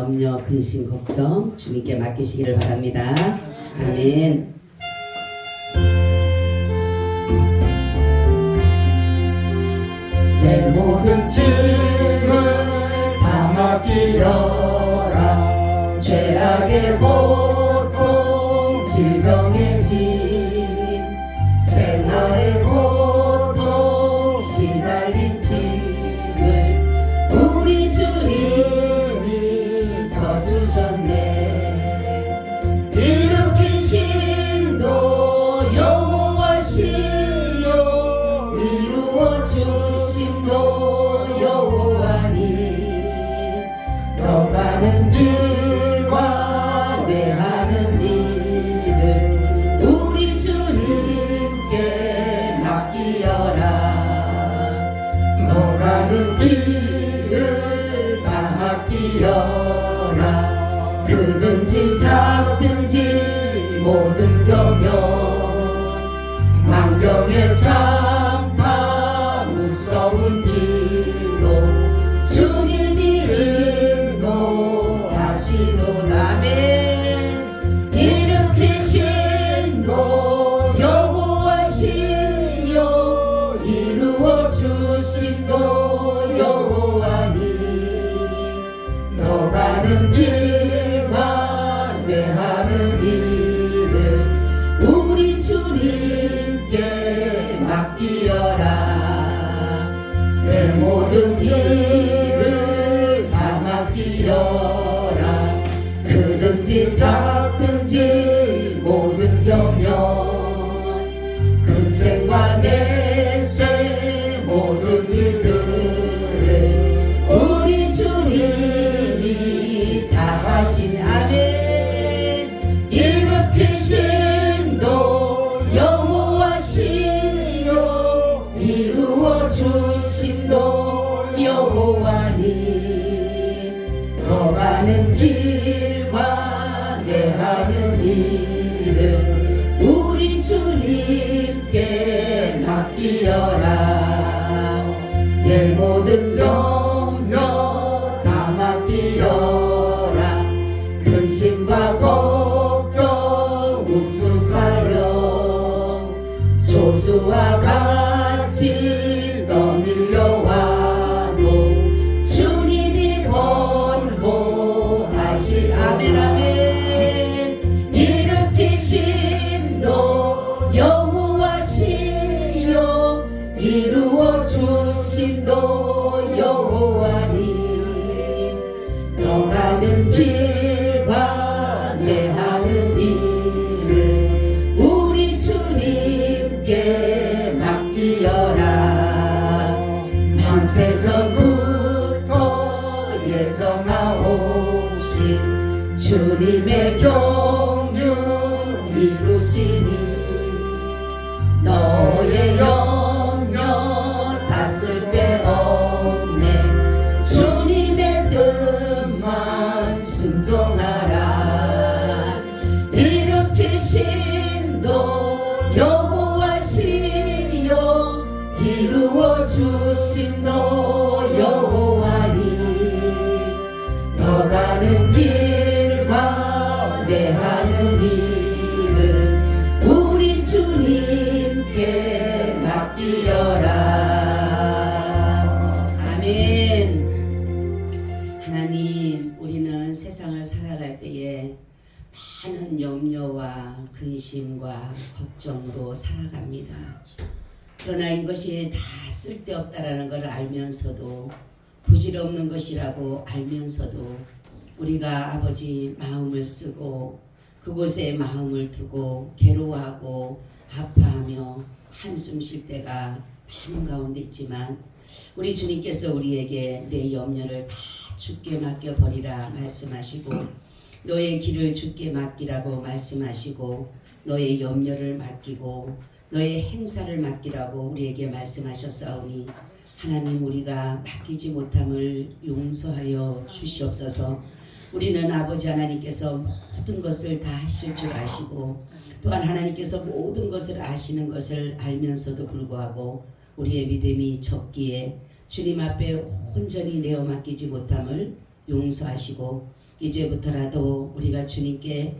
염려, 근심, 걱정 주님께 맡기시기를 바랍니다. 아멘. 내 모든 짐을 다 맡기려라. 죄악의 고통, 질병의 짐, 생활의 고통, 시달린 짐을 우리 주님이 져주셨네. 일으키심도 여호와시요, 이루어 주심도 여호와니. 너 가는 길과 내 하는 일을 우리 주님께 맡기어라. 너 가는 길을 다 맡기어라. 크든지 작든지 모든 경영, 망경의 참파 무서운 길도 주님이 인도하시도다멘. 일으키심도 여호와시요, 이루어 주심도 여호와니. 너 가는 길과 내 하는 일을 우리 주님께 맡기어라. 내 모든 일을 다 맡기어라. 크든지 작든지 모든 경영, 금생과 내세 모든 일들을 우리 주님이 다 하신 아멘. 일으키심도 여호와시요, 이루어 주심도 여호와니. 너 가는 길과 내 하는 일을 우리 주님께 맡기어라. 내 모든 염려 다 맡기어라. 근심과 걱정 우수사여, 조수와 같이 떠밀려와도 주님이 권고하실 아멘 아멘. 일으키심도 여호와시요, 이루어 주심도 여호와니. 너 가는 길과 내 하는 일을 우리 주님께 맡기어라. 만세 전부터 예정하옵신 주님의 경륜 이루시니. 너의 염려 다 쓸데없네. 주님의 뜻만 순종하라. 일으키심도 여호와시요, 이루어 주심도 여호와니. 너 가는 길과 내 하는 일을 우리 주님께 맡기어라. 아멘. 하나님, 우리는 세상을 살아갈 때에 많은 염려와 근심과 걱정으로 살아갑니다. 그러나 이것이 다 쓸데없다라는 걸 알면서도, 부질없는 것이라고 알면서도 우리가 아버지 마음을 쓰고 그곳에 마음을 두고 괴로워하고 아파하며 한숨 쉴 때가 한가운데 있지만, 우리 주님께서 우리에게 내 염려를 다 주께 맡겨버리라 말씀하시고, 너의 길을 주께 맡기라고 말씀하시고, 너의 염려를 맡기고 너의 행사를 맡기라고 우리에게 말씀하셨사오니, 하나님, 우리가 맡기지 못함을 용서하여 주시옵소서. 우리는 아버지 하나님께서 모든 것을 다 하실 줄 아시고, 또한 하나님께서 모든 것을 아시는 것을 알면서도 불구하고 우리의 믿음이 적기에 주님 앞에 온전히 내어 맡기지 못함을 용서하시고, 이제부터라도 우리가 주님께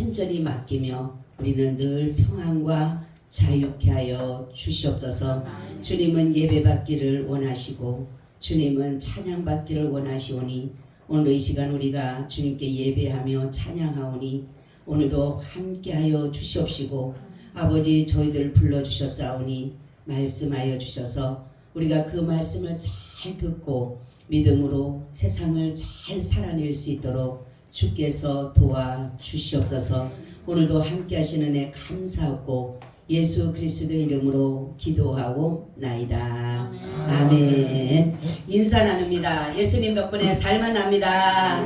온전히 맡기며 우리는 늘 평안과 자유케 하여 주시옵소서. 주님은 예배받기를 원하시고 주님은 찬양받기를 원하시오니 오늘 이 시간 우리가 주님께 예배하며 찬양하오니 오늘도 함께하여 주시옵시고 아버지 저희들 불러주셨사오니 말씀하여 주셔서 우리가 그 말씀을 잘 듣고 믿음으로 세상을 잘 살아낼 수 있도록 주께서 도와주시옵소서. 오늘도 함께 하시는 애 감사하고 예수 그리스도의 이름으로 기도하고 나이다. 아멘. 인사 나눕니다. 예수님 덕분에 살만 납니다.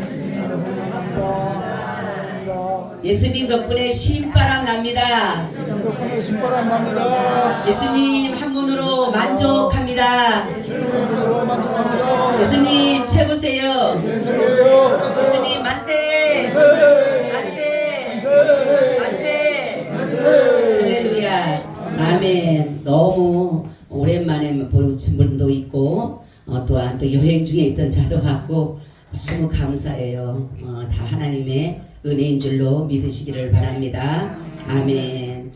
예수님 덕분에 신바람 납니다. 예수님 한 분으로 만족합니다. 예수님 최고세요. 예수님 만세. 만세. 만세. 할렐루야. 아멘. 너무 오랜만에 보신 분도 있고 또한 또 여행 중에 있던 자도 봤고 너무 감사해요. 다 하나님의 은혜인 줄로 믿으시기를 바랍니다. 아멘.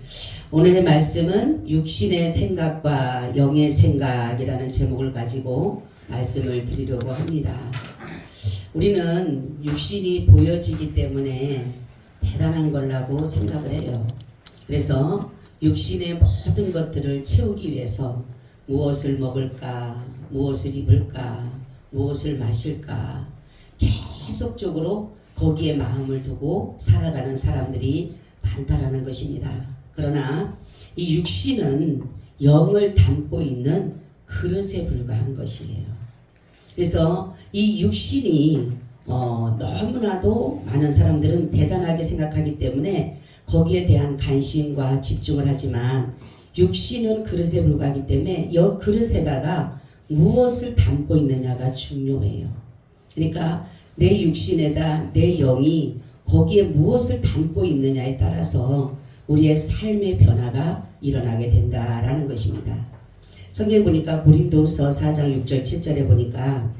오늘의 말씀은 육신의 생각과 영의 생각이라는 제목을 가지고 말씀을 드리려고 합니다. 우리는 육신이 보여지기 때문에 대단한 거라고 생각을 해요. 그래서 육신의 모든 것들을 채우기 위해서 무엇을 먹을까, 무엇을 입을까, 무엇을 마실까 계속적으로 거기에 마음을 두고 살아가는 사람들이 많다라는 것입니다. 그러나 이 육신은 영을 담고 있는 그릇에 불과한 것이에요. 그래서 이 육신이 너무나도 많은 사람들은 대단하게 생각하기 때문에 거기에 대한 관심과 집중을 하지만 육신은 그릇에 불과하기 때문에 이 그릇에다가 무엇을 담고 있느냐가 중요해요. 그러니까 내 육신에다 내 영이 거기에 무엇을 담고 있느냐에 따라서 우리의 삶의 변화가 일어나게 된다라는 것입니다. 성경에 보니까 고린도후서 4장 6절 7절에 보니까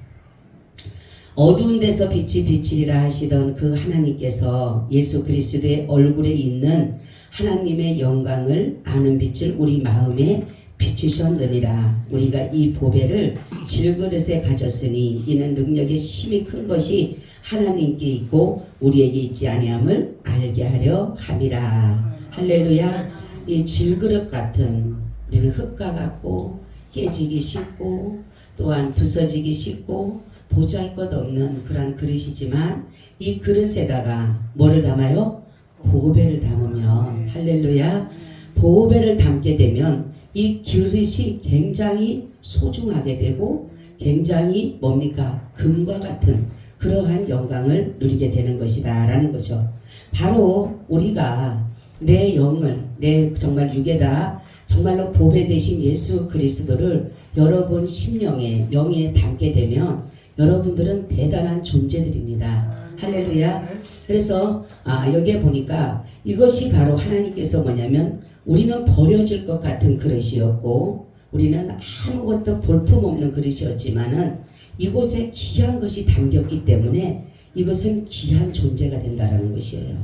어두운 데서 빛이 비치리라 하시던 그 하나님께서 예수 그리스도의 얼굴에 있는 하나님의 영광을 아는 빛을 우리 마음에 비치셨느니라. 우리가 이 보배를 질그릇에 가졌으니 이는 능력의 힘이 큰 것이 하나님께 있고 우리에게 있지 아니함을 알게 하려 함이라. 할렐루야. 이 질그릇 같은 우리는 흙과 같고 깨지기 쉽고 또한 부서지기 쉽고 보잘것없는 그러한 그릇이지만 이 그릇에다가 뭐를 담아요? 보배를 담으면 할렐루야. 보배를 담게 되면 이 그릇이 굉장히 소중하게 되고 굉장히 뭡니까? 금과 같은 그러한 영광을 누리게 되는 것이다 라는 거죠. 바로 우리가 내 영을 내 정말 육에다 정말로 보배 되신 예수 그리스도를 여러분 심령에 영에 담게 되면 여러분들은 대단한 존재들입니다. 할렐루야. 그래서 여기에 보니까 이것이 바로 하나님께서 뭐냐면 우리는 버려질 것 같은 그릇이었고 우리는 아무것도 볼품없는 그릇이었지만은 이곳에 귀한 것이 담겼기 때문에 이것은 귀한 존재가 된다는 것이에요.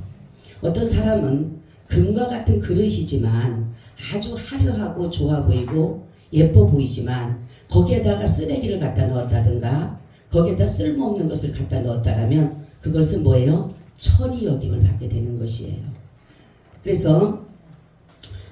어떤 사람은 금과 같은 그릇이지만 아주 화려하고 좋아 보이고 예뻐 보이지만 거기에다가 쓰레기를 갖다 넣었다든가 거기에다 쓸모없는 것을 갖다 넣었다라면 그것은 뭐예요? 천이 여김을 받게 되는 것이에요. 그래서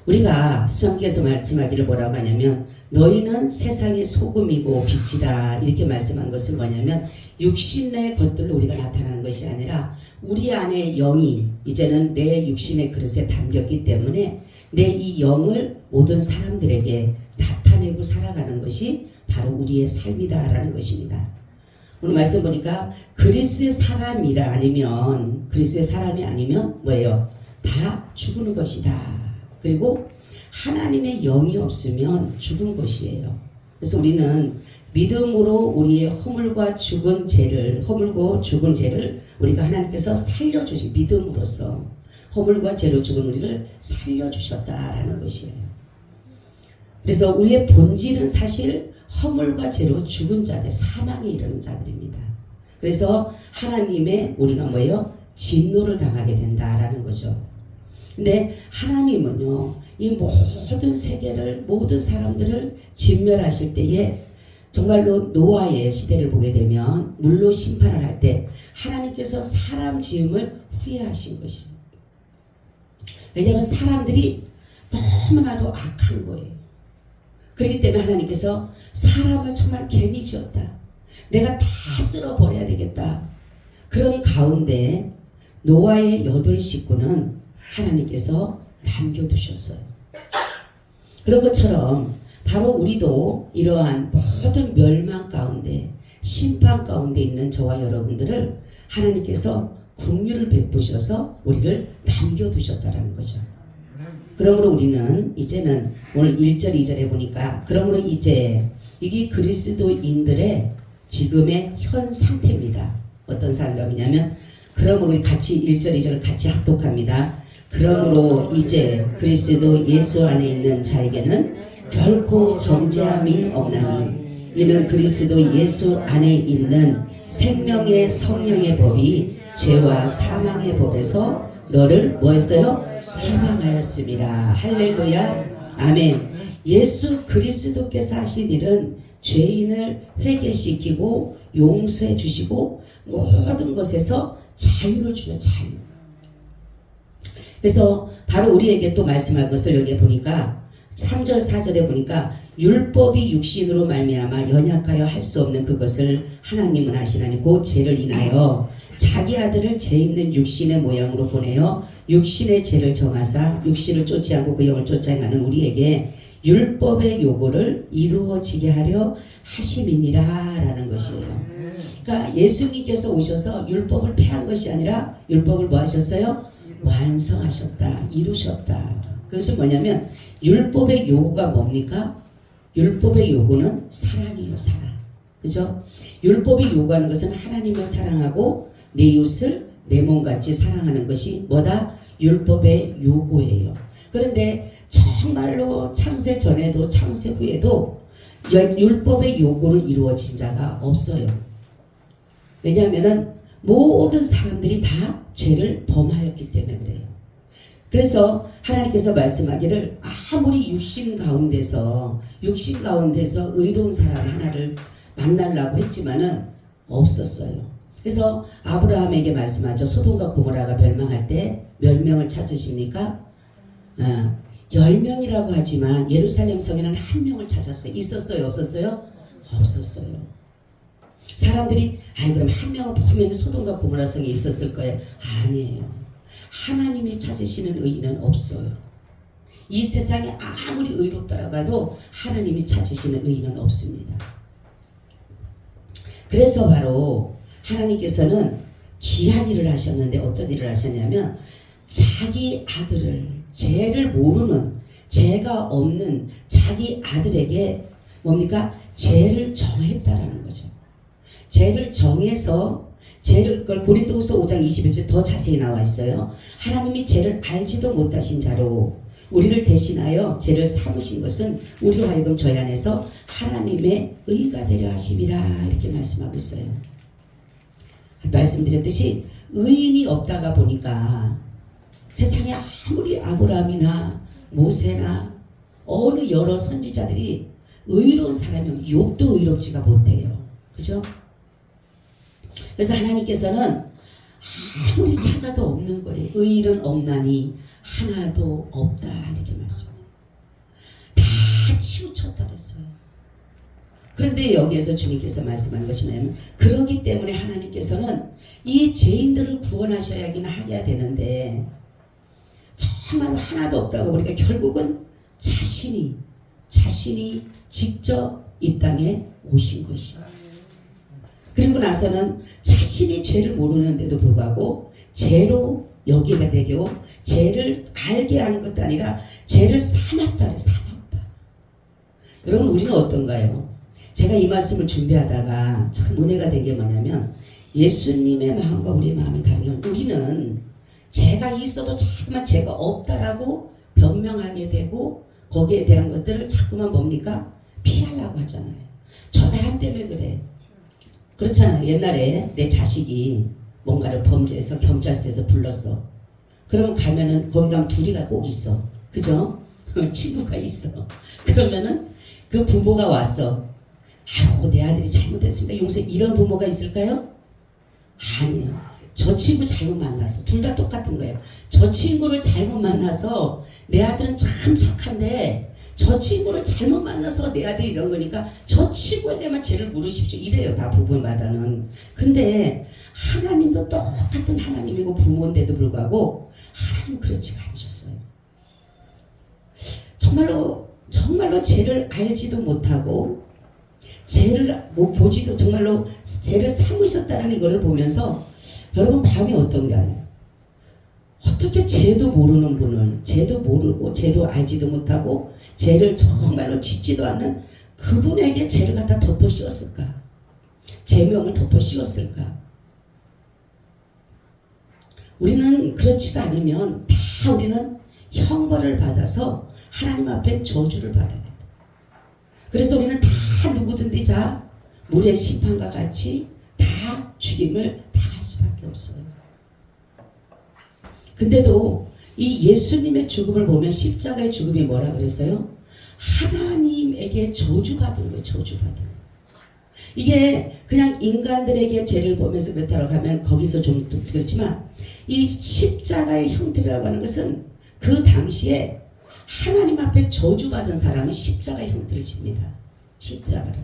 우리가 성경에서 말씀하기를 뭐라고 하냐면 너희는 세상의 소금이고 빛이다 이렇게 말씀한 것은 뭐냐면 육신의 것들로 우리가 나타나는 것이 아니라 우리 안에 영이 이제는 내 육신의 그릇에 담겼기 때문에 내 이 영을 모든 사람들에게 나타내고 살아가는 것이 바로 우리의 삶이다라는 것입니다. 오늘 말씀 보니까 그리스도의 사람이라 아니면 그리스도의 사람이 아니면 뭐예요? 다 죽은 것이다. 그리고 하나님의 영이 없으면 죽은 것이에요. 그래서 우리는 믿음으로 우리의 허물과 죽은 죄를 허물고 죽은 죄를 우리가 하나님께서 살려주신 믿음으로써 허물과 죄로 죽은 우리를 살려주셨다라는 것이에요. 그래서 우리의 본질은 사실 허물과 죄로 죽은 자들, 사망에 이르는 자들입니다. 그래서 하나님의 우리가 뭐예요? 진노를 당하게 된다라는 거죠. 근데 하나님은요, 이 모든 세계를, 모든 사람들을 진멸하실 때에 정말로 노아의 시대를 보게 되면 물로 심판을 할 때 하나님께서 사람 지음을 후회하신 것입니다. 왜냐하면 사람들이 너무나도 악한 거예요. 그렇기 때문에 하나님께서 사람을 정말 괜히 지었다. 내가 다 쓸어버려야 되겠다. 그런 가운데 노아의 8 식구는 하나님께서 남겨두셨어요. 그런 것처럼 바로 우리도 이러한 모든 멸망 가운데 심판 가운데 있는 저와 여러분들을 하나님께서 긍휼을 베푸셔서 우리를 남겨두셨다라는 거죠. 그러므로 우리는 이제는 오늘 1절 2절에 보니까 그러므로 이제 이게 그리스도인들의 지금의 현 상태입니다. 어떤 사람이냐면 그러므로 같이 1절 2절을 같이 합독합니다. 그러므로 이제 그리스도 예수 안에 있는 자에게는 결코 정죄함이 없나니 이는 그리스도 예수 안에 있는 생명의 성령의 법이 죄와 사망의 법에서 너를 뭐 했어요? 해방하였습니다. 할렐루야. 아멘. 예수 그리스도께서 하신 일은 죄인을 회개시키고 용서해 주시고 모든 것에서 자유를 주려 자유. 그래서 바로 우리에게 또 말씀할 것을 여기에 보니까 3절 4절에 보니까 율법이 육신으로 말미암아 연약하여 할 수 없는 그것을 하나님은 하시나니 곧 죄를 인하여 자기 아들을 죄 있는 육신의 모양으로 보내어 육신의 죄를 정하사 육신을 쫓지 않고 그 영을 쫓아 행하는 우리에게 율법의 요구를 이루어지게 하려 하심이니라 라는 것이에요. 그러니까 예수님께서 오셔서 율법을 폐한 것이 아니라 율법을 뭐 하셨어요? 완성하셨다. 이루셨다. 그것은 뭐냐면 율법의 요구가 뭡니까? 율법의 요구는 사랑이에요. 사랑. 그죠? 율법이 요구하는 것은 하나님을 사랑하고 내 이웃을 내 몸같이 사랑하는 것이 뭐다? 율법의 요구예요. 그런데 정말로 창세 전에도 창세 후에도 율법의 요구를 이루어진 자가 없어요. 왜냐하면 모든 사람들이 다 죄를 범하였기 때문에 그래요. 그래서 하나님께서 말씀하기를 아무리 육신 가운데서 의로운 사람 하나를 만나려고 했지만은 없었어요. 그래서 아브라함에게 말씀하죠. 소돔과 고모라가 멸망할 때 몇 명을 찾으십니까? 10명이라고 하지만 예루살렘 성에는 1명을 찾았어요. 있었어요? 없었어요? 없었어요. 사람들이 그럼 1명을 보면 소돔과 고모라 성에 있었을 거예요. 아니에요. 하나님이 찾으시는 의인은 없어요. 이 세상에 아무리 의롭다라고 해도 하나님이 찾으시는 의인은 없습니다. 그래서 바로 하나님께서는 귀한 일을 하셨는데 어떤 일을 하셨냐면 자기 아들을 죄를 모르는 죄가 없는 자기 아들에게 뭡니까? 죄를 정했다라는 거죠. 죄를 정해서 그걸 고린도후서 5장 21절 더 자세히 나와 있어요. 하나님이 죄를 알지도 못하신 자로 우리를 대신하여 죄를 삼으신 것은 우리로 하여금 저희 안에서 하나님의 의가 되려 하심이라 이렇게 말씀하고 있어요. 말씀드렸듯이 의인이 없다가 보니까 세상에 아무리 아브라함이나 모세나 어느 여러 선지자들이 의로운 사람이 없는데 욥도 의롭지가 못해요. 그죠? 그래서 하나님께서는 아무리 찾아도 없는 거예요. 의인은 없나니 하나도 없다 이렇게 말씀해요. 다 치우쳤다 그랬어요. 그런데 여기에서 주님께서 말씀하는 것이 뭐냐면 그러기 때문에 하나님께서는 이 죄인들을 구원하셔야긴 하게 되는데 정말 하나도 없다고 보니까 결국은 자신이 직접 이 땅에 오신 것이에요. 그리고 나서는 자신이 죄를 모르는데도 불구하고 죄로 여기가 되고 죄를 알게 한 것도 아니라 죄를 삼았다. 여러분 우리는 어떤가요? 제가 이 말씀을 준비하다가 참 은혜가 된 게 뭐냐면 예수님의 마음과 우리의 마음이 다른 게 우리는 죄가 있어도 자꾸만 죄가 없다라고 변명하게 되고 거기에 대한 것들을 자꾸만 뭡니까? 피하려고 하잖아요. 저 사람 때문에 그래. 그렇잖아. 옛날에 내 자식이 뭔가를 범죄해서 경찰서에서 불렀어. 그러면 가면은 거기 가면 둘이가 꼭 있어. 그죠? 친구가 있어. 그러면은 그 부모가 왔어. 아유, 내 아들이 잘못했습니다. 용서. 이런 부모가 있을까요? 아니에요. 저 친구 잘못 만나서 둘 다 똑같은 거예요. 저 친구를 잘못 만나서 내 아들은 참 착한데 저 친구를 잘못 만나서 내 아들이 이런 거니까 저 친구에게만 죄를 물으십시오. 이래요. 다 부부마다는. 근데 하나님도 똑같은 하나님이고 부모인데도 불구하고 하나님 그렇지가 않으셨어요. 정말로 죄를 알지도 못하고 죄를 보지도 정말로 죄를 삼으셨다는 이거를 보면서 여러분 마음이 어떤가요? 어떻게 죄도 모르는 분을 죄도 모르고 죄도 알지도 못하고 죄를 정말로 짓지도 않는 그분에게 죄를 갖다 덮어 씌웠을까? 죄명을 덮어 씌웠을까? 우리는 그렇지가 않으면 다 우리는 형벌을 받아서 하나님 앞에 저주를 받아야 된다. 그래서 우리는 다 누구든지 자 물의 심판과 같이 다 죽임을 당할 수밖에 없어요. 근데도 이 예수님의 죽음을 보면 십자가의 죽음이 뭐라 그랬어요? 하나님에게 저주받은 거예요. 저주받은 거예요. 이게 그냥 인간들에게 죄를 보면서 그렇다고 하면 거기서 좀 그렇지만 이 십자가의 형태라고 하는 것은 그 당시에 하나님 앞에 저주받은 사람은 십자가의 형태를 집니다. 십자가를.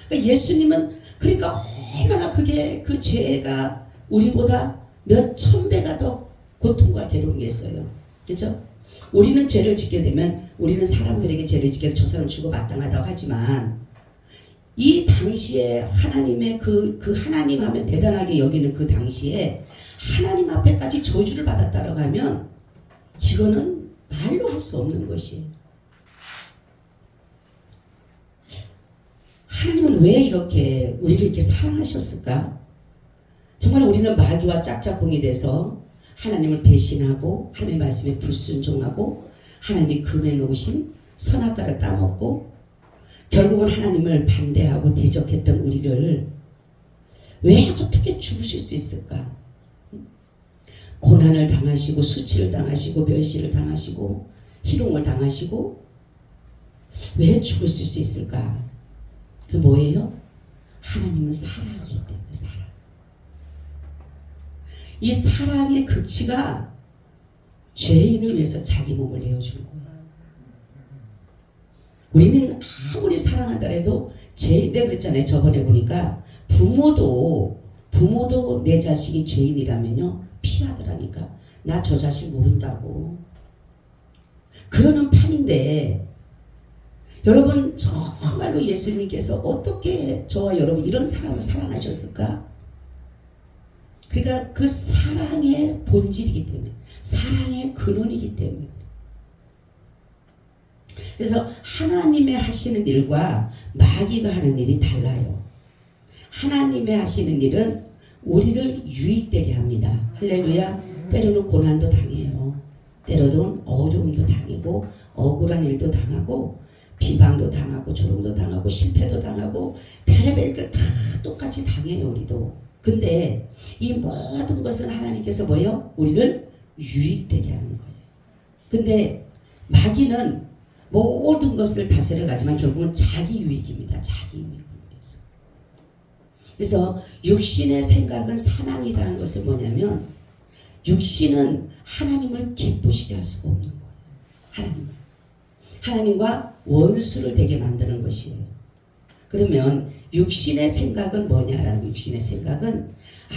그러니까 예수님은 그러니까 얼마나 그게 그 죄가 우리보다 몇 천 배가 더 고통과 괴로운 게 있어요. 그렇죠? 우리는 죄를 짓게 되면 우리는 사람들에게 죄를 짓게 되면 저 사람 죽어 마땅하다고 하지만 이 당시에 하나님의 그 하나님 하면 대단하게 여기는 그 당시에 하나님 앞에까지 저주를 받았다라고 하면 이거는 말로 할 수 없는 것이에요. 하나님은 왜 이렇게 우리를 이렇게 사랑하셨을까? 정말 우리는 마귀와 짝짝꿍이 돼서 하나님을 배신하고 하나님의 말씀에 불순종하고 하나님이 금해 놓으신 선악과를 따먹고 결국은 하나님을 반대하고 대적했던 우리를 왜 어떻게 죽으실 수 있을까? 고난을 당하시고 수치를 당하시고 멸시를 당하시고 희롱을 당하시고 왜 죽으실 수 있을까? 그 뭐예요? 하나님은 사랑이기 때문에 사랑. 이 사랑의 극치가 죄인을 위해서 자기 몸을 내어준 거예요. 우리는 아무리 사랑한다 해도 내가 그랬잖아요. 저번에 보니까 부모도 내 자식이 죄인이라면요 피하더라니까. 나 저 자식 모른다고. 그러는 판인데 여러분 정말로 예수님께서 어떻게 저와 여러분 이런 사람을 사랑하셨을까? 그러니까 그 사랑의 본질이기 때문에 사랑의 근원이기 때문에 그래서 하나님의 하시는 일과 마귀가 하는 일이 달라요. 하나님의 하시는 일은 우리를 유익되게 합니다. 할렐루야. 때로는 고난도 당해요. 때로는 어려움도 당하고 억울한 일도 당하고 비방도 당하고 조롱도 당하고 실패도 당하고 별의별 일들 다 똑같이 당해요. 우리도. 근데 이 모든 것은 하나님께서 뭐예요? 우리를 유익되게 하는 거예요. 근데 마귀는 모든 것을 다스려 가지만 결국은 자기 유익입니다. 자기 유익을 위해서. 그래서 육신의 생각은 사망이다 하는 것은 뭐냐면 육신은 하나님을 기쁘시게 할 수가 없는 거예요. 하나님과 원수를 되게 만드는 것이에요. 그러면 육신의 생각은 뭐냐라는 거. 육신의 생각은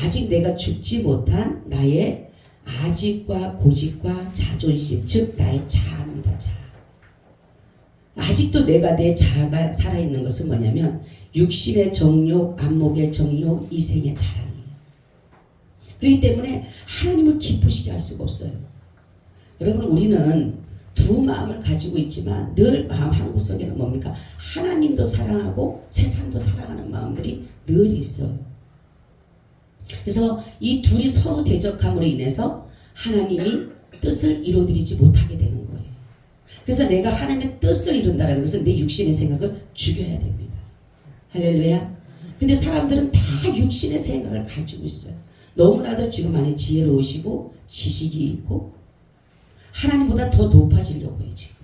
아직 내가 죽지 못한 나의 아집과 고집과 자존심, 즉 나의 자아입니다. 자아. 아직도 내가 내 자아가 살아있는 것은 뭐냐면 육신의 정욕, 안목의 정욕, 이생의 자랑이에요. 그렇기 때문에 하나님을 기쁘시게 할 수가 없어요. 여러분 우리는 두 마음을 가지고 있지만 늘 마음 한구석에는 뭡니까? 하나님도 사랑하고 세상도 사랑하는 마음들이 늘 있어요. 그래서 이 둘이 서로 대적함으로 인해서 하나님이 뜻을 이루어드리지 못하게 되는 거예요. 그래서 내가 하나님의 뜻을 이룬다는 것은 내 육신의 생각을 죽여야 됩니다. 할렐루야. 근데 사람들은 다 육신의 생각을 가지고 있어요. 너무나도 지금 많이 지혜로우시고 지식이 있고 하나님보다 더 높아지려고 해요 지금.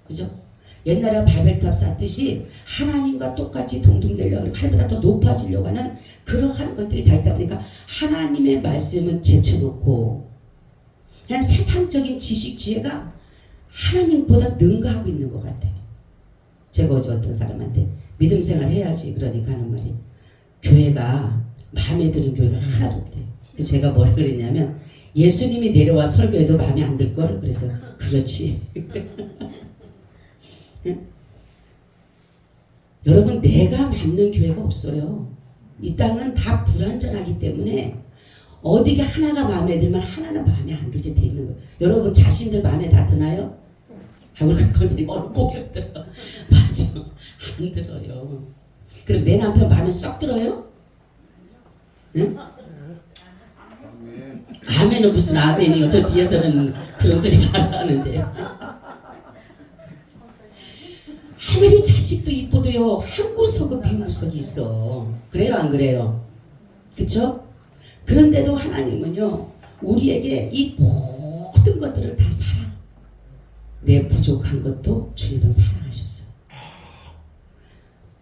그죠? 옛날에 바벨탑 쌓듯이 하나님과 똑같이 동등되려고 하고 하나님보다 더 높아지려고 하는 그러한 것들이 다 있다 보니까 하나님의 말씀은 제쳐놓고 그냥 세상적인 지식 지혜가 하나님보다 능가하고 있는 것 같아요. 제가 어제 어떤 사람한테 믿음 생활 해야지 그러니까 하는 말이 교회가 마음에 드는 교회가 하나도 없대요. 그래서 제가 뭐라 그랬냐면 예수님이 내려와 설교해도 마음에 안 들걸? 그래서 그렇지. 여러분 내가 맞는 교회가 없어요. 이 땅은 다 불완전하기 때문에 어디가 하나가 마음에 들면 하나는 마음에 안 들게 돼 있는 거예요. 여러분 자신들 마음에 다 드나요? 우리 선생님 어느 고개 들어. 맞아. 안 들어요. 그럼 내 남편 마음에 쏙 들어요? 응? 아멘은 무슨 아멘이요. 저 뒤에서는 그런 소리 말하는데. 아무리 자식도 이뻐도요 한 구석은 미운 구석이 있어. 그래요 안 그래요? 그쵸? 그런데도 하나님은요 우리에게 이 모든 것들을 다 사랑. 내 부족한 것도 주님은 사랑하셨어요.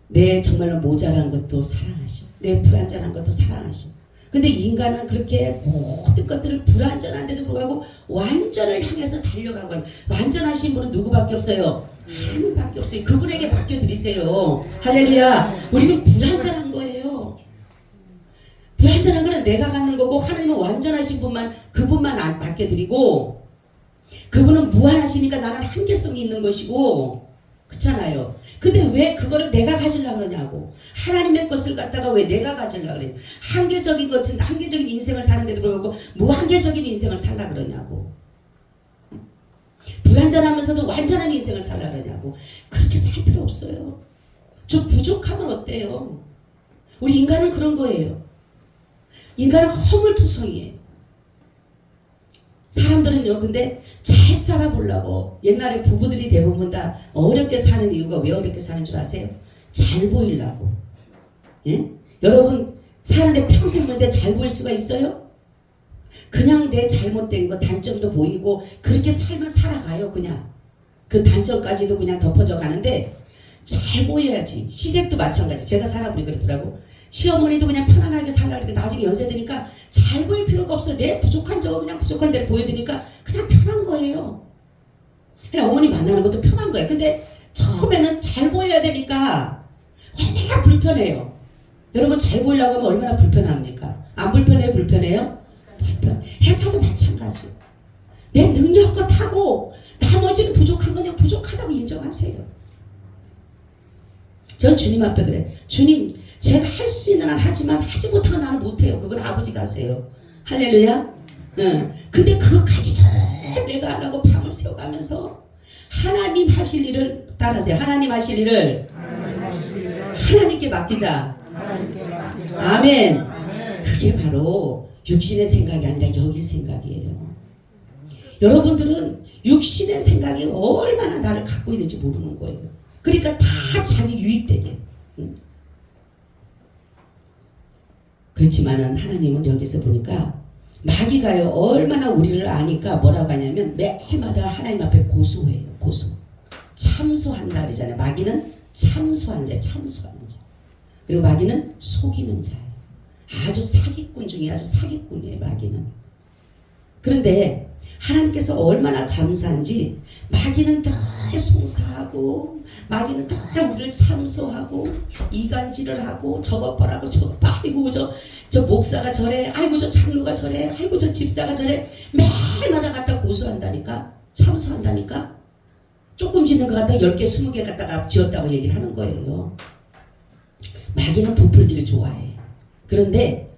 내 정말로 모자란 것도 사랑하셔. 내 불완전한 것도 사랑하셔. 근데 인간은 그렇게 모든 것들을 불완전한데도 불구하고 완전을 향해서 달려가고 완전하신 분은 누구밖에 없어요? 하나님밖에 없어요. 그분에게 맡겨드리세요. 할렐루야. 우리는 불완전한 거예요. 불완전한 거는 내가 갖는 거고 하나님은 완전하신 분만 그분만 맡겨드리고 그분은 무한하시니까 나는 한계성이 있는 것이고 그렇잖아요. 근데 왜 그거를 내가 가지려고 그러냐고. 하나님의 것을 갖다가 왜 내가 가지려고 그래요. 한계적인 것은 한계적인 인생을 사는데도 불구하고 무한계적인 인생을 살려고 그러냐고. 불완전하면서도 완전한 인생을 살려고 그러냐고. 그렇게 살 필요 없어요. 좀 부족하면 어때요? 우리 인간은 그런 거예요. 인간은 허물투성이에요. 사람들은요 근데 잘 살아보려고 옛날에 부부들이 대부분 다 어렵게 사는 이유가 왜 어렵게 사는 줄 아세요? 잘 보이려고. 예? 여러분 사는데 평생 보는데 잘 보일 수가 있어요? 그냥 내 잘못된 거 단점도 보이고 그렇게 살면 살아가요. 그냥 그 단점까지도 그냥 덮어져 가는데 잘 보여야지. 시댁도 마찬가지. 제가 살아보니 그러더라고. 시어머니도 그냥 편안하게 살라고 그러는데 나중에 연세 드니까 잘 보일 필요가 없어요. 내 부족한 저 그냥 부족한 대로 보여드니까 그냥 편한 거예요. 그냥 어머니 만나는 것도 편한 거예요. 근데 처음에는 잘 보여야 되니까 얼마나 불편해요. 여러분 잘 보이려고 하면 얼마나 불편합니까? 안 불편해요? 불편해요? 불편. 회사도 마찬가지. 내 능력껏 하고 나머지는 부족한 거 그냥 부족하다고 인정하세요. 전 주님 앞에 그래. 주님 제가 할 수 있는 한 하지만 하지 못한 건 나는 못해요. 그건 아버지가 하세요. 할렐루야. 응. 근데 그것까지도 내가 하려고 밤을 새워가면서 하나님 하실 일을 따라하세요. 하나님 하실 일을 하나님께 맡기자. 아멘. 그게 바로 육신의 생각이 아니라 영의 생각이에요. 여러분들은 육신의 생각이 얼마나 나를 갖고 있는지 모르는 거예요. 그러니까 다 자기 유익되게. 응? 그렇지만은 하나님은 여기서 보니까 마귀가요 얼마나 우리를 아니까 뭐라고 하냐면 매일마다 하나님 앞에 고소해요. 고소. 참소한다 그러잖아요. 마귀는 참소하는 자, 참소하는 자. 그리고 마귀는 속이는 자예요. 아주 사기꾼 중에 아주 사기꾼이에요. 마귀는. 그런데 하나님께서 얼마나 감사한지 마귀는 늘 송사하고 마귀는 늘 우리를 참소하고 이간질을 하고 저것 보라고 저것 봐. 아이고 저 목사가 저래. 아이고 저 장로가 저래. 아이고 저 집사가 저래. 매일마다 갖다 고소한다니까. 참소한다니까. 조금 짓는 것 같다 10개 20개 갖다가 지었다고 얘기를 하는 거예요. 마귀는 부풀기를 좋아해. 그런데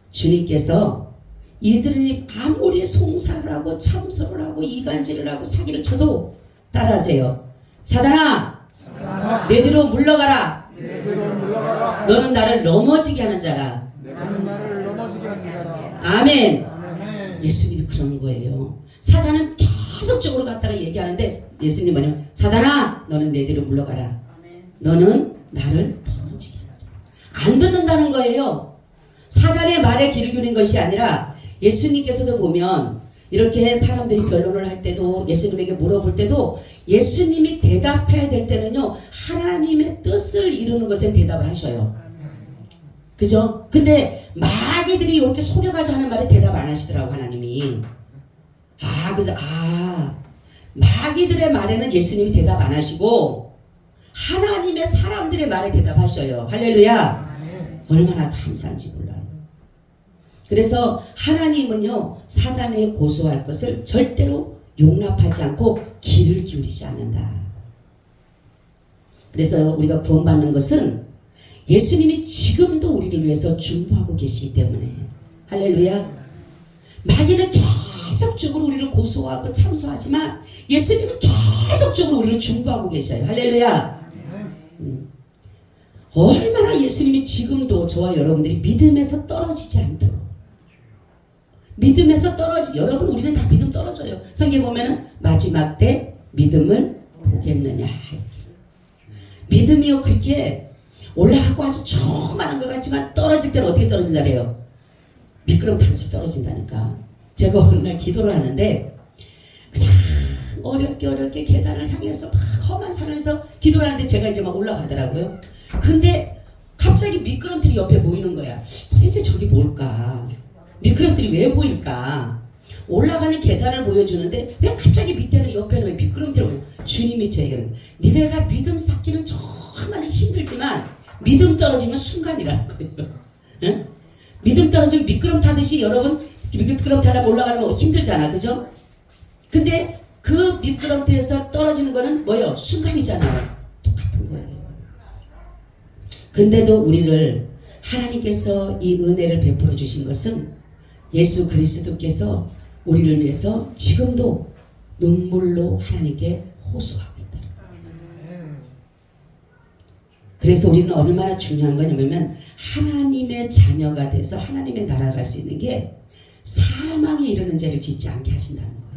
주님께서 이들이 아무리 송사를 하고 참소를 하고 이간질을 하고 사기를 쳐도 따라하세요. 사단아, 내 뒤로 물러가라. 너는 나를 넘어지게 하는 자라. 아멘. 예수님이 그런 거예요. 사단은 계속적으로 갖다가 얘기하는데 예수님 뭐냐면 사단아 너는 내 뒤로 물러가라. 너는 나를 넘어지게 하는 자. 안 듣는다는 거예요. 사단의 말에 귀를 기울인 것이 아니라 예수님께서도 보면 이렇게 사람들이 변론을 할 때도 예수님에게 물어볼 때도 예수님이 대답해야 될 때는요 하나님의 뜻을 이루는 것에 대답을 하셔요. 그죠? 근데 마귀들이 이렇게 속여가지고 하는 말에 대답 안 하시더라고 하나님이. 그래서 마귀들의 말에는 예수님이 대답 안 하시고 하나님의 사람들의 말에 대답하셔요. 할렐루야. 얼마나 감사한지 몰라요. 그래서 하나님은요 사단에 고소할 것을 절대로 용납하지 않고 귀를 기울이지 않는다. 그래서 우리가 구원받는 것은 예수님이 지금도 우리를 위해서 중보하고 계시기 때문에. 할렐루야. 마귀는 계속적으로 우리를 고소하고 참소하지만 예수님은 계속적으로 우리를 중보하고 계셔요. 할렐루야. 얼마나 예수님이 지금도 저와 여러분들이 믿음에서 떨어지지 않도록, 믿음에서 여러분 우리는 다 믿음 떨어져요. 성경 보면은 마지막 때 믿음을 보겠느냐. 믿음이요 그렇게 올라가고 아주 조그마한 것 같지만 떨어질 때는 어떻게 떨어진다래요? 미끄럼 타듯이 떨어진다니까. 제가 어느 날 기도를 하는데 그냥 어렵게 계단을 향해서 막 험한 산을 해서 기도를 하는데 제가 이제 막 올라가더라고요. 근데 갑자기 미끄럼틀이 옆에 보이는 거야. 도대체 저기 뭘까? 미끄럼틀이 왜 보일까? 올라가는 계단을 보여주는데 왜 갑자기 밑에는 옆에는 왜 미끄럼틀을 보여? 주님이 저에게 니네가 믿음 쌓기는 정말 힘들지만 믿음 떨어지면 순간이라는 거예요. 응? 믿음 떨어지면 미끄럼 타듯이 여러분 미끄럼 타다 올라가는 거 힘들잖아. 그죠? 근데 그 미끄럼틀에서 떨어지는 거는 뭐예요? 순간이잖아요. 똑같은 거예요. 근데도 우리를 하나님께서 이 은혜를 베풀어 주신 것은 예수 그리스도께서 우리를 위해서 지금도 눈물로 하나님께 호소하고 있다. 그래서 우리는 얼마나 중요한 거냐면 하나님의 자녀가 돼서 하나님의 나라 갈 수 있는 게 사망에 이르는 죄를 짓지 않게 하신다는 거예요.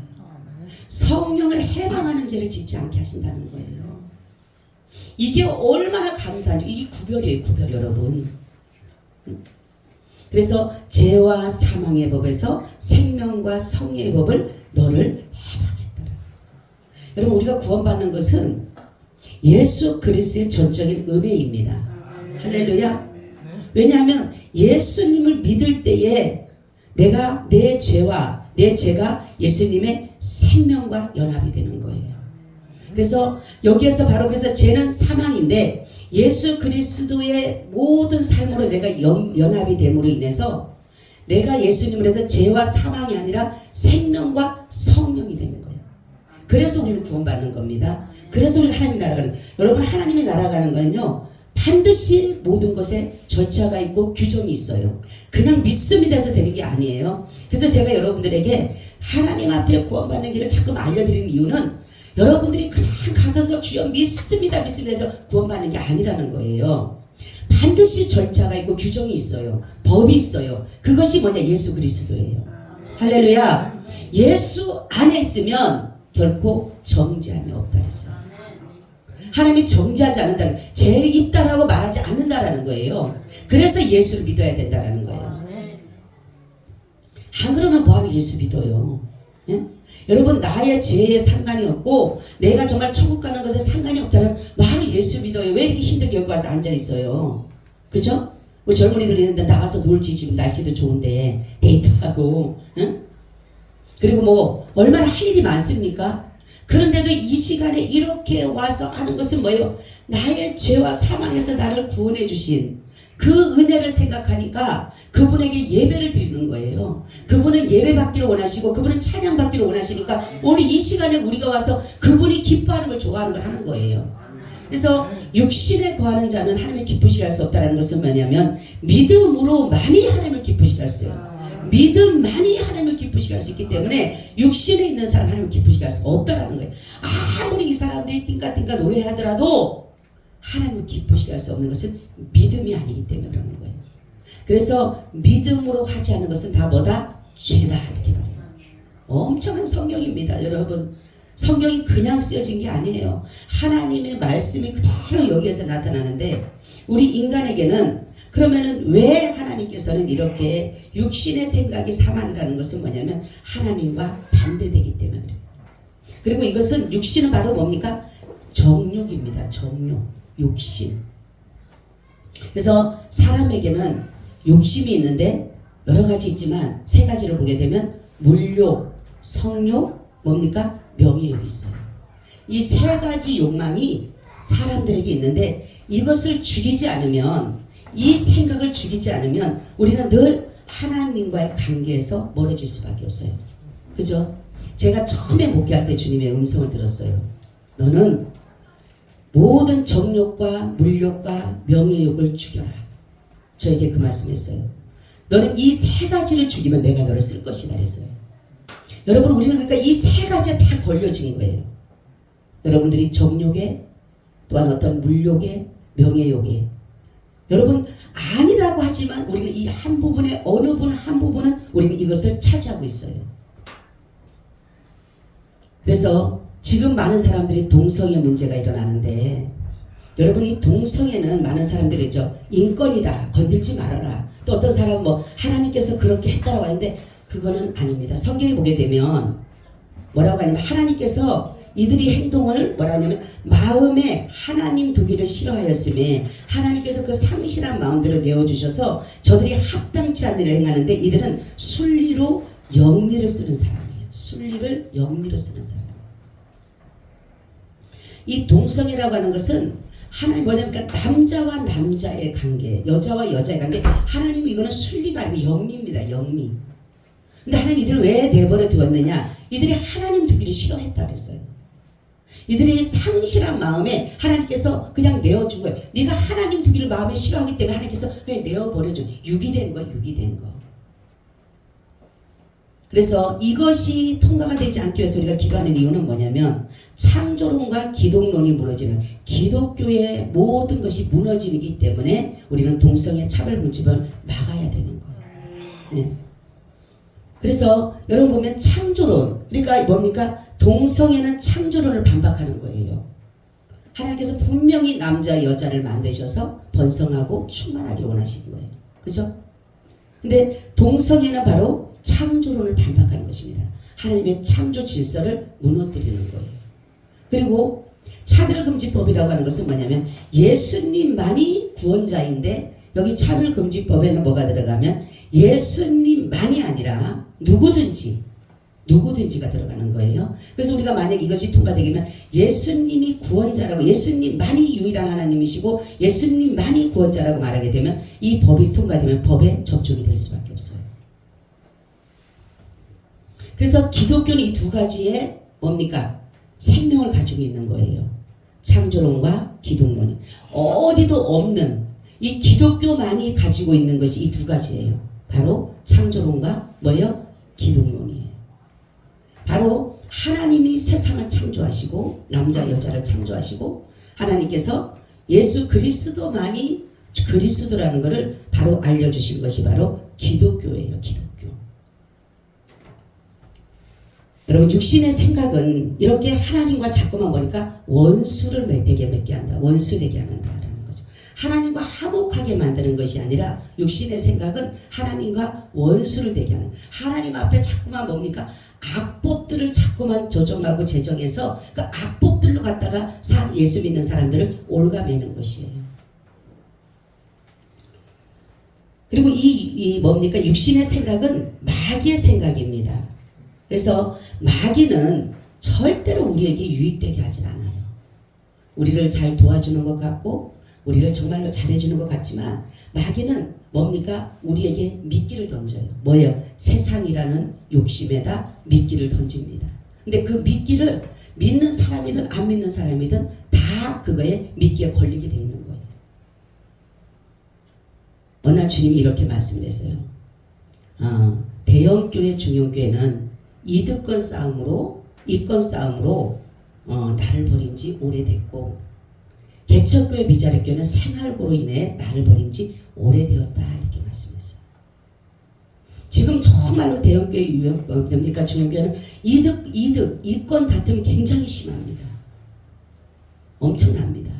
성령을 해방하는 죄를 짓지 않게 하신다는 거예요. 이게 얼마나 감사한지. 이게 구별이에요. 구별 여러분. 그래서 죄와 사망의 법에서 생명과 성의 법을 너를 해방했다는 거죠. 여러분 우리가 구원받는 것은 예수 그리스도의 전적인 은혜입니다. 할렐루야. 왜냐하면 예수님을 믿을 때에 내가 내 죄가 예수님의 생명과 연합이 되는 거예요. 그래서 여기에서 바로 그래서 죄는 사망인데 예수 그리스도의 모든 삶으로 내가 연합이 됨으로 인해서 내가 예수님을 해서 죄와 사망이 아니라 생명과 성령이 되는 거예요. 그래서 우리는 구원받는 겁니다. 그래서 우리가 하나님의 나라 가는 거예요. 여러분 하나님의 나라 가는 거는요 반드시 모든 것에 절차가 있고 규정이 있어요. 그냥 믿음이 돼서 되는 게 아니에요. 그래서 제가 여러분들에게 하나님 앞에 구원받는 길을 자꾸 알려드리는 이유는 여러분들이 그냥 가서서 주여 믿습니다 해서 구원받는 게 아니라는 거예요. 반드시 절차가 있고 규정이 있어요. 법이 있어요. 그것이 뭐냐? 예수 그리스도예요. 할렐루야. 예수 안에 있으면 결코 정죄함이 없다 했어요. 하나님이 정죄하지 않는다는, 죄이 있다라고 말하지 않는다라는 거예요. 그래서 예수를 믿어야 된다라는 거예요. 안 그러면 뭐하면 예수 믿어요? 예? 여러분 나의 죄에 상관이 없고 내가 정말 천국 가는 것에 상관이 없다면 뭐하면 예수 믿어요? 왜 이렇게 힘들게 여기 와서 앉아있어요? 그죠? 우리 젊은이들 있는데 나가서 놀지. 지금 날씨도 좋은데 데이트하고 예? 그리고 뭐 얼마나 할 일이 많습니까? 그런데도 이 시간에 이렇게 와서 하는 것은 뭐예요? 나의 죄와 사망에서 나를 구원해 주신 그 은혜를 생각하니까 그분에게 예배를 드리는 거예요. 그분은 예배 받기를 원하시고 그분은 찬양 받기를 원하시니까 오늘 이 시간에 우리가 와서 그분이 기뻐하는 걸 좋아하는 걸 하는 거예요. 그래서 육신에 거하는 자는 하나님을 기쁘시게 할 수 없다는 것은 뭐냐면 믿음으로 많이 하나님을 기쁘시게 할 수 있어요. 믿음만이 하나님을 기쁘시게 할 수 있기 때문에 육신에 있는 사람 하나님을 기쁘시게 할 수 없다라는 거예요. 아무리 이 사람들이 띵까띵까 노래하더라도 하나님을 기쁘시게 할 수 없는 것은 믿음이 아니기 때문에 그러는 거예요. 그래서 믿음으로 하지 않는 것은 다 뭐다? 죄다 이렇게 말해요. 엄청난 성경입니다. 여러분 성경이 그냥 쓰여진 게 아니에요. 하나님의 말씀이 그대로 여기에서 나타나는데 우리 인간에게는 그러면은 왜 하나님께서는 이렇게 육신의 생각이 사망이라는 것은 뭐냐면 하나님과 반대되기 때문에 그래요. 그리고 이것은 육신은 바로 뭡니까? 정욕입니다. 정욕, 욕심. 그래서 사람에게는 욕심이 있는데 여러 가지 있지만 세 가지를 보게 되면 물욕, 성욕, 뭡니까? 명예욕이 있어요. 이 세 가지 욕망이 사람들에게 있는데 이것을 죽이지 않으면, 이 생각을 죽이지 않으면 우리는 늘 하나님과의 관계에서 멀어질 수밖에 없어요. 그죠? 제가 처음에 목회할 때 주님의 음성을 들었어요. 너는 모든 정욕과 물욕과 명예욕을 죽여라. 저에게 그 말씀했어요. 너는 이 세 가지를 죽이면 내가 너를 쓸 것이다 그랬어요. 여러분, 우리는 그러니까 이 세 가지에 다 걸려진 거예요. 여러분들이 정욕에, 또한 어떤 물욕에, 명예욕에, 여러분 아니라고 하지만 우리는 이 한 부분에, 어느 한 부분은 우리는 이것을 차지하고 있어요. 그래서 지금 많은 사람들이 동성애 문제가 일어나는데, 여러분 이 동성애는 많은 사람들이죠. 인권이다, 건들지 말아라. 또 어떤 사람은 뭐 하나님께서 그렇게 했다라고 하는데 그거는 아닙니다. 성경에 보게 되면 뭐라고 하냐면 하나님께서 이들이 행동을 뭐라 하냐면 마음에 하나님 두기를 싫어하였음에 하나님께서 그 상실한 마음대로 내어주셔서 저들이 합당치 않은 일을 행하는데 이들은 순리로 영리를 쓰는 사람이에요. 순리를 영리로 쓰는 사람. 이 동성애라고 하는 것은 하나님 뭐냐면 남자와 남자의 관계, 여자와 여자의 관계, 하나님은 이거는 순리가 아니고 영리입니다. 영리. 근데 하나님 이들을 왜 내버려 두었느냐? 이들이 하나님 두기를 싫어했다 그랬어요. 이들이 상실한 마음에 하나님께서 그냥 내어준 거예요. 네가 하나님 두기를 마음에 싫어하기 때문에 하나님께서 그냥 내어버려줘. 육이 된 거야. 육이 된 거. 그래서 이것이 통과가 되지 않기 위해서 우리가 기도하는 이유는 뭐냐면 창조론과 기독론이 무너지는, 기독교의 모든 것이 무너지기 때문에 우리는 동성애 차별금지법을 막아야 되는 거예요. 네. 그래서 여러분 보면 창조론, 그러니까 뭡니까? 동성애는 창조론을 반박하는 거예요. 하나님께서 분명히 남자 여자를 만드셔서 번성하고 충만하게 원하시는 거예요. 그죠? 근데 동성애는 바로 창조론을 반박하는 것입니다. 하나님의 창조 질서를 무너뜨리는 거예요. 그리고 차별금지법이라고 하는 것은 뭐냐면 예수님만이 구원자인데 여기 차별금지법에는 뭐가 들어가면 예수님만이 아니라 누구든지가 들어가는 거예요. 그래서 우리가 만약 이것이 통과되면 예수님이 구원자라고, 예수님만이 유일한 하나님이시고 예수님만이 구원자라고 말하게 되면 이 법이 통과되면 법에 접촉이 될 수밖에 없어요. 그래서 기독교는 이 두 가지의 뭡니까? 생명을 가지고 있는 거예요. 창조론과 기독론이. 어디도 없는 이 기독교만이 가지고 있는 것이 이 두 가지예요. 바로 창조론과 뭐예요? 기독론이에요. 바로 하나님이 세상을 창조하시고 남자 여자를 창조하시고 하나님께서 예수 그리스도만이 그리스도라는 것을 바로 알려주신 것이 바로 기독교예요. 기독교. 여러분 육신의 생각은 이렇게 하나님과 자꾸만 보니까 원수를 되게 맺게 한다. 원수 되게 한다라는 거죠. 하나님과 화목하게 만드는 것이 아니라 육신의 생각은 하나님과 원수를 되게 하는, 하나님 앞에 자꾸만 뭡니까? 악법들을 자꾸만 조정하고 제정해서 그 악법들로 갖다가 예수 믿는 사람들을 올가매는 것이에요. 그리고 이 뭡니까? 육신의 생각은 마귀의 생각입니다. 그래서 마귀는 절대로 우리에게 유익되게 하진 않아요. 우리를 잘 도와주는 것 같고 우리를 정말로 잘해주는 것 같지만 마귀는 뭡니까? 우리에게 미끼를 던져요. 뭐예요? 세상이라는 욕심에다 미끼를 던집니다. 근데 그 미끼를 믿는 사람이든 안 믿는 사람이든 다 그거에 미끼에 걸리게 돼 있는 거예요. 어느 날 주님이 이렇게 말씀했어요. 대형교회 중형교회는 이득권 싸움으로, 이권 싸움으로 나를 버린 지 오래됐고 개척교회 미자립교회는 생활고로 인해 나를 버린 지 오래되었다. 이렇게 말씀했어요. 지금 정말로 대형교회 유형입니까? 중형교회는 이권 다툼이 굉장히 심합니다. 엄청납니다.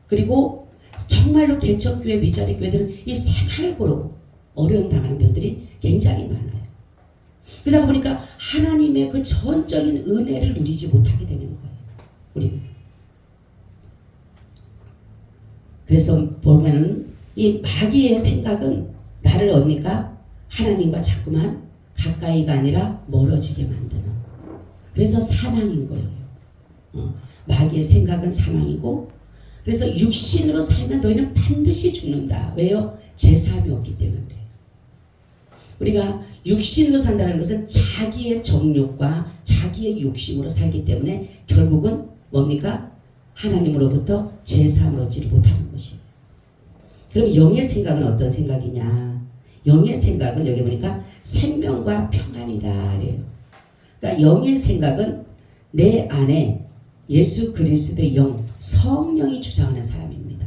그리고 정말로 개척교회, 미자리 교회들은 이 생활고로 어려움 당하는 분들이 굉장히 많아요. 그러다 보니까 하나님의 그 전적인 은혜를 누리지 못하게 되는 거예요. 우리는. 그래서 보면은 이 마귀의 생각은 나를 뭡니까? 하나님과 자꾸만 가까이가 아니라 멀어지게 만드는. 그래서 사망인 거예요. 마귀의 생각은 사망이고, 그래서 육신으로 살면 너희는 반드시 죽는다. 왜요? 제사함이 없기 때문에 그래요. 우리가 육신으로 산다는 것은 자기의 정욕과 자기의 욕심으로 살기 때문에 결국은 뭡니까? 하나님으로부터 제사함을 얻지를 못하는 것이에요. 그럼 영의 생각은 어떤 생각이냐? 영의 생각은 여기 보니까 생명과 평안이다 그래요. 그러니까 영의 생각은 내 안에 예수 그리스도의 영, 성령이 주장하는 사람입니다.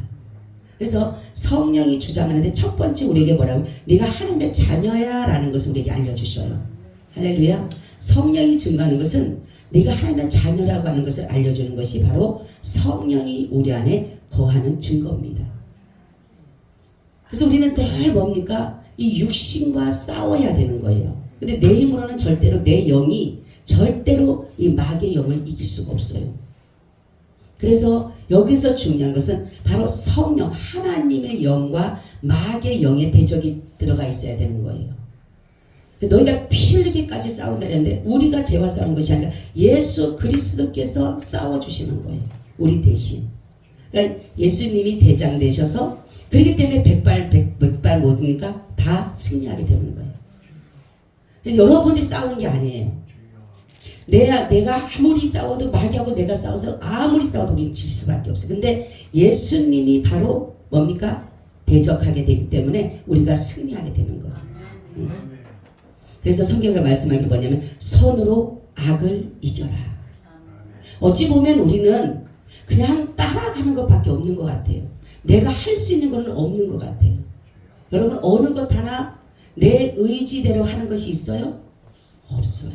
그래서 성령이 주장하는데 첫 번째 우리에게 뭐라고? 네가 하나님의 자녀야 라는 것을 우리에게 알려주셔요. 할렐루야. 성령이 증거하는 것은 네가 하나님의 자녀라고 하는 것을 알려주는 것이 바로 성령이 우리 안에 거하는 증거입니다. 그래서 우리는 늘 뭡니까? 이 육신과 싸워야 되는 거예요. 근데 내 힘으로는 절대로 내 영이 절대로 이 마귀의 영을 이길 수가 없어요. 그래서 여기서 중요한 것은 바로 성령, 하나님의 영과 마귀의 영의 대적이 들어가 있어야 되는 거예요. 너희가 피 흘리기까지 싸운다 했는데 우리가 죄와 싸우는 것이 아니라 예수 그리스도께서 싸워주시는 거예요. 우리 대신. 그러니까 예수님이 대장 되셔서 그렇기 때문에 백발 뭡니까? 다 승리하게 되는 거예요. 그래서 여러분들이 싸우는 게 아니에요. 내가 아무리 싸워도 마귀하고 내가 싸워서 아무리 싸워도 우리는 질 수밖에 없어요. 근데 예수님이 바로 뭡니까? 대적하게 되기 때문에 우리가 승리하게 되는 거예요. 그래서 성경에 말씀하기 뭐냐면 선으로 악을 이겨라. 어찌 보면 우리는 그냥 따라가는 것밖에 없는 것 같아요. 내가 할 수 있는 것은 없는 것 같아요. 여러분 어느 것 하나 내 의지대로 하는 것이 있어요? 없어요.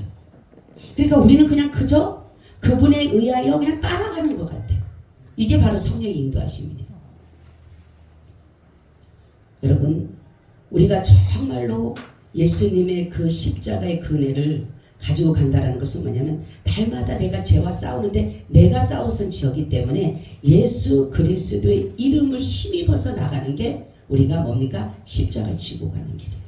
그러니까 우리는 그냥 그저 그분에 의하여 그냥 따라가는 것 같아요. 이게 바로 성령의 인도하심이에요. 여러분 우리가 정말로 예수님의 그 십자가의 은혜를 가지고 간다라는 것은 뭐냐면 날마다 내가 죄와 싸우는데 내가 싸워선 지었기 때문에 예수 그리스도의 이름을 힘입어서 나가는 게 우리가 뭡니까? 십자가 지고 가는 길이에요.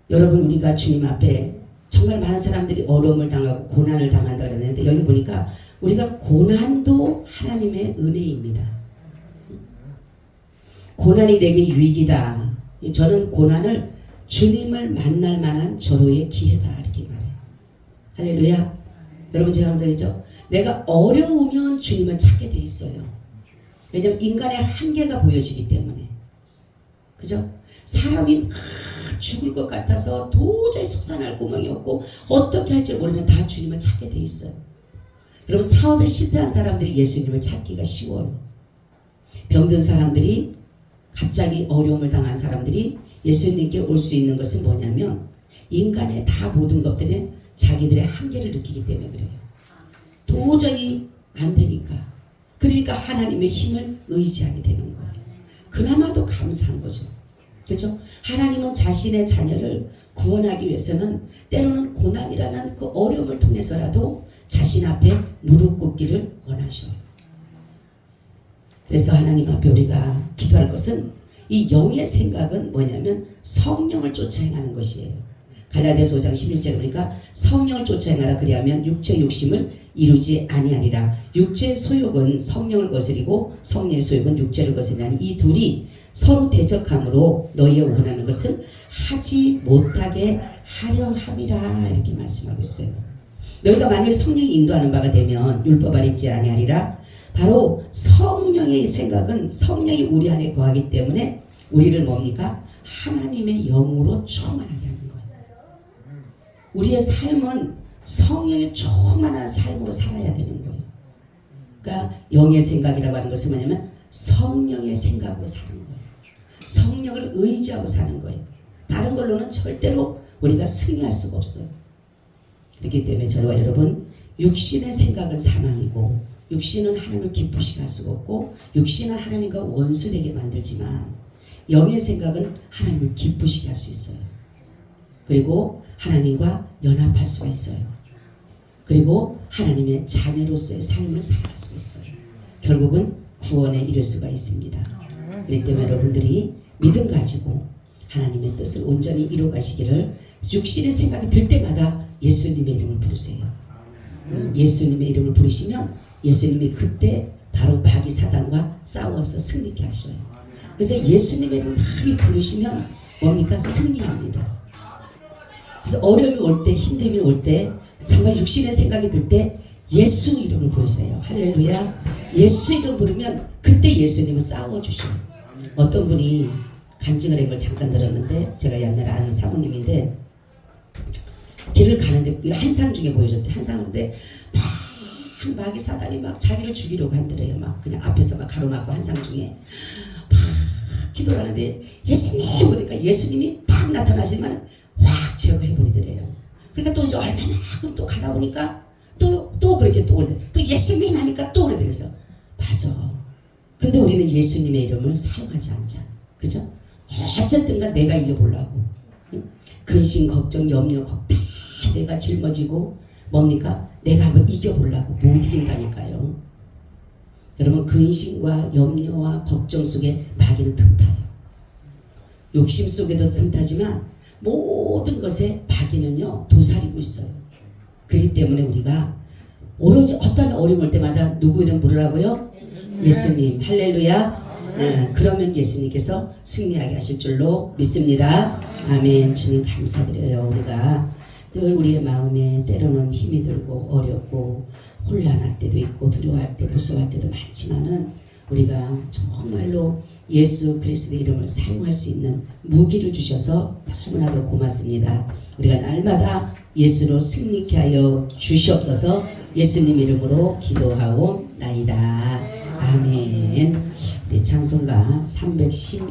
여러분 우리가 주님 앞에 정말 많은 사람들이 어려움을 당하고 고난을 당한다 그랬는데 여기 보니까 우리가 고난도 하나님의 은혜입니다. 고난이 내게 유익이다. 저는 고난을 주님을 만날 만한 절호의 기회다 이렇게 말해요. 할렐루야. 여러분 제가 항상 했죠. 내가 어려우면 주님을 찾게 돼 있어요. 왜냐하면 인간의 한계가 보여지기 때문에. 그죠? 사람이 막 죽을 것 같아서 도저히 솟아날 구멍이 없고 어떻게 할지 모르면 다 주님을 찾게 돼 있어요. 여러분 사업에 실패한 사람들이 예수님을 찾기가 쉬워요. 병든 사람들이 갑자기 어려움을 당한 사람들이 예수님께 올 수 있는 것은 뭐냐면 인간의 다 모든 것들이 자기들의 한계를 느끼기 때문에 그래요. 도저히 안 되니까. 그러니까 하나님의 힘을 의지하게 되는 거예요. 그나마도 감사한 거죠. 그렇죠? 하나님은 자신의 자녀를 구원하기 위해서는 때로는 고난이라는 그 어려움을 통해서라도 자신 앞에 무릎 꿇기를 원하셔요. 그래서 하나님 앞에 우리가 기도할 것은 이 영의 생각은 뭐냐면 성령을 쫓아 행하는 것이에요. 갈라디아서 5장 11절에 보니까 성령을 쫓아 행하라 그리하면 육체의 욕심을 이루지 아니하리라. 육체의 소욕은 성령을 거스리고 성령의 소욕은 육체를 거스리라니 이 둘이 서로 대적함으로 너희의 원하는 것을 하지 못하게 하려 함이라 이렇게 말씀하고 있어요. 너희가 만일 성령이 인도하는 바가 되면 율법 아래 있지 아니하리라. 바로 성령의 생각은 성령이 우리 안에 거하기 때문에 우리를 뭡니까? 하나님의 영으로 충만하게 하는 거예요. 우리의 삶은 성령의 충만한 삶으로 살아야 되는 거예요. 그러니까 영의 생각이라고 하는 것은 뭐냐면 성령의 생각으로 사는 거예요. 성령을 의지하고 사는 거예요. 다른 걸로는 절대로 우리가 승리할 수가 없어요. 그렇기 때문에 저와 여러분, 육신의 생각은 사망이고 육신은 하나님을 기쁘시게 할 수가 없고 육신은 하나님과 원수되게 만들지만 영의 생각은 하나님을 기쁘시게 할 수 있어요. 그리고 하나님과 연합할 수 있어요. 그리고 하나님의 자녀로서의 삶을 살아갈 수 있어요. 결국은 구원에 이를 수가 있습니다. 그렇기 때문에 여러분들이 믿음 가지고 하나님의 뜻을 온전히 이루어가시기를, 육신의 생각이 들 때마다 예수님의 이름을 부르세요. 예수님의 이름을 부르시면 예수님이 그때 바로 마귀 사단과 싸워서 승리케 하셔요. 그래서 예수님의 이름을 많이 부르시면 뭡니까? 승리합니다. 그래서 어려움이 올 때, 힘듦이 올 때, 정말 육신의 생각이 들 때 예수 이름을 부르세요. 할렐루야. 예수 이름 부르면 그때 예수님은 싸워주셔요. 어떤 분이 간증을 한 걸 잠깐 들었는데, 제가 옛날에 아는 사모님인데 길을 가는데 한상 중에 보여줬대. 한상인데 막 마귀 사단이 막 자기를 죽이려고 한더래요. 막 그냥 앞에서 막 가로막고 한상 중에 막 기도를 하는데 예수님 그러니까 예수님이 탁 나타나시면 확 제거해버리더래요. 그러니까 또 이제 얼마만큼 또 가다 보니까 또 그렇게 또 오래 또 예수님 하니까 또 오래 그래서 맞아. 근데 우리는 예수님의 이름을 사용하지 않잖아. 그죠? 어쨌든가 내가 이겨보려고. 응? 근심, 걱정, 염려, 다 내가 짊어지고 뭡니까? 내가 한번 이겨보려고. 못 이긴다니까요. 여러분, 근심과 염려와 걱정 속에 마귀는 틈타요. 욕심 속에도 틈타지만 모든 것에 마귀는요 도사리고 있어요. 그렇기 때문에 우리가 오로지 어떤 어려움 올 때마다 누구 이름 부르라고요? 예수님. 할렐루야. 그러면 예수님께서 승리하게 하실 줄로 믿습니다. 아멘. 주님 감사드려요. 우리가 늘 우리의 마음에 때로는 힘이 들고 어렵고 혼란할 때도 있고 두려워할 때 무서워할 때도 많지만은 우리가 정말로 예수 그리스도의 이름을 사용할 수 있는 무기를 주셔서 너무나도 고맙습니다. 우리가 날마다 예수로 승리케 하여 주시옵소서. 예수님 이름으로 기도하옵나이다. 아멘. 우리 찬송가 310